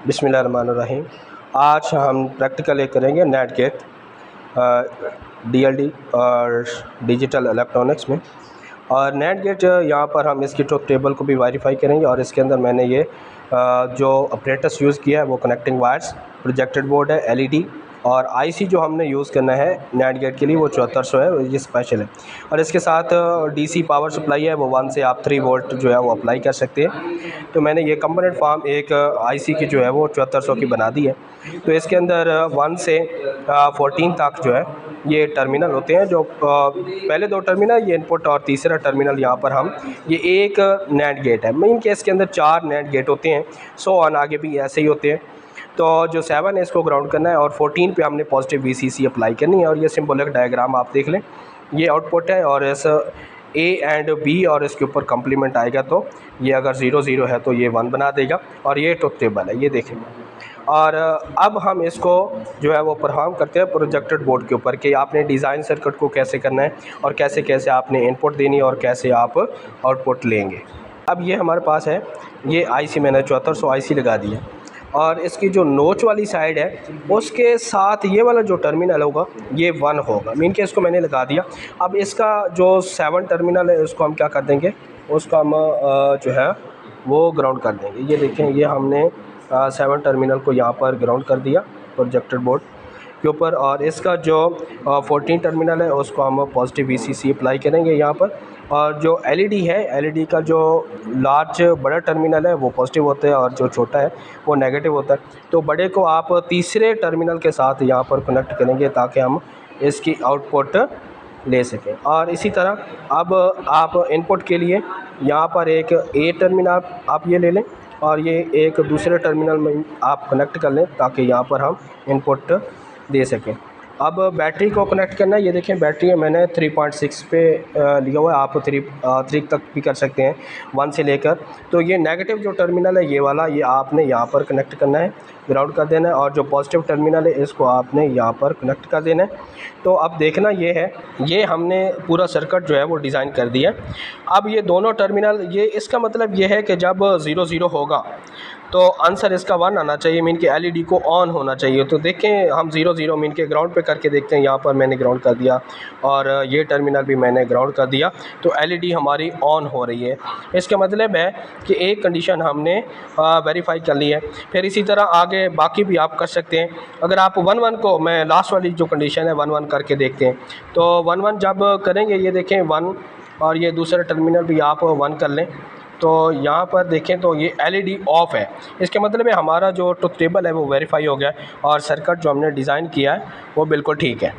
बिस्मिल्लाहिर्रहमानिर्रहीम। आज हम प्रैक्टिकल एक करेंगे नेट गेट डीएलडी और डिजिटल इलेक्ट्रॉनिक्स में। और नेट गेट यहाँ पर हम इसकी ट्रुथ टेबल को भी वेरीफाई करेंगे और इसके अंदर मैंने ये जो अपरेटस यूज़ किया है वो कनेक्टिंग वायर्स, प्रोजेक्टेड बोर्ड है, एलईडी और आईसी जो हमने यूज़ करना है नेट गेट के लिए वो 7400 है, ये स्पेशल है। और इसके साथ डीसी पावर सप्लाई है, वो 1 से आप 3 वोल्ट जो है वो अप्लाई कर सकते हैं। तो मैंने ये कंपोनेंट फार्म एक आईसी की जो है वो 7400 की बना दी है। तो इसके अंदर 1 से 14 तक जो है ये टर्मिनल होते हैं। जो पहले 2 टर्मिनल ये इनपुट और तीसरा टर्मिनल यहाँ पर हम ये एक नेट गेट है। मेन केस के अंदर 4 नेट गेट होते हैं, सो ऑन आगे भी ऐसे ही होते हैं। तो जो 7 है इसको ग्राउंड करना है और 14 पे हमने पॉजिटिव वीसीसी अप्लाई करनी है। और ये सिंबॉलिक डायग्राम आप देख लें, ये आउटपुट है और इस ए एंड बी और इसके ऊपर कम्प्लीमेंट आएगा तो ये अगर 0 0 है तो ये 1 बना देगा और ये ट्रुथ टेबल है, ये देखें। और अब हम इसको जो है वो परफॉर्म करते हैं प्रोजेक्टेड बोर्ड के ऊपर कि आपने डिज़ाइन सर्किट को कैसे करना है और कैसे कैसे आपने इनपुट देनी है और कैसे आप आउटपुट लेंगे। अब ये हमारे पास है, ये आईसी मैंने 7400 आईसी लगा दी है और इसकी जो नोच वाली साइड है उसके साथ ये वाला जो टर्मिनल होगा ये 1 होगा। मीन के इसको मैंने लगा दिया। अब इसका जो 7 टर्मिनल है उसको हम क्या कर देंगे, उसका हम जो है वो ग्राउंड कर देंगे। ये देखें, ये हमने 7 टर्मिनल को यहाँ पर ग्राउंड कर दिया प्रोजेक्टेड बोर्ड के ऊपर। और इसका जो 14 टर्मिनल है उसको हम पॉजिटिव वीसीसी अप्लाई करेंगे यहाँ पर। और जो एलईडी है, एलईडी का जो लार्ज बड़ा टर्मिनल है वो पॉजिटिव होता है और जो छोटा है वो नेगेटिव होता है। तो बड़े को आप तीसरे टर्मिनल के साथ यहाँ पर कनेक्ट करेंगे ताकि हम इसकी आउटपुट ले सकें। और इसी तरह अब आप इनपुट के लिए यहाँ पर एक ए टर्मिनल आप ये ले लें और ये एक दूसरे टर्मिनल में आप कनेक्ट कर लें ताकि यहाँ पर हम इनपुट दे सकें। अब बैटरी को कनेक्ट करना है। ये देखें, बैटरी है मैंने 3.6 पे लिया हुआ है, आप 3 तक भी कर सकते हैं 1 से लेकर। तो ये नेगेटिव जो टर्मिनल है ये वाला, ये आपने यहाँ पर कनेक्ट करना है, ग्राउंड कर देना है। और जो पॉजिटिव टर्मिनल है इसको आपने यहाँ पर कनेक्ट कर देना है। तो अब देखना ये है, ये हमने पूरा सर्किट जो है वो डिज़ाइन कर दिया। अब ये दोनों टर्मिनल, ये इसका मतलब ये है कि जब 0 0 होगा तो आंसर इसका 1 आना चाहिए, मीन के एलईडी को ऑन होना चाहिए। तो देखें हम 0 0 मीन के ग्राउंड पे करके देखते हैं। यहाँ पर मैंने ग्राउंड कर दिया और ये टर्मिनल भी मैंने ग्राउंड कर दिया, तो एलईडी हमारी ऑन हो रही है। इसका मतलब है कि एक कंडीशन हमने वेरीफाई कर ली है। फिर इसी तरह आगे बाकी भी आप कर सकते हैं। अगर आप 1 1 को, मैं लास्ट वाली जो कंडीशन है 1 1 करके देखते हैं, तो 1 1 जब करेंगे ये देखें 1 और ये दूसरा टर्मिनल भी आप 1 कर लें तो यहाँ पर देखें तो ये एलईडी ऑफ है। इसके मतलब है हमारा जो ट्रुथ टेबल है वो वेरीफाई हो गया और सर्किट जो हमने डिज़ाइन किया है वो बिल्कुल ठीक है।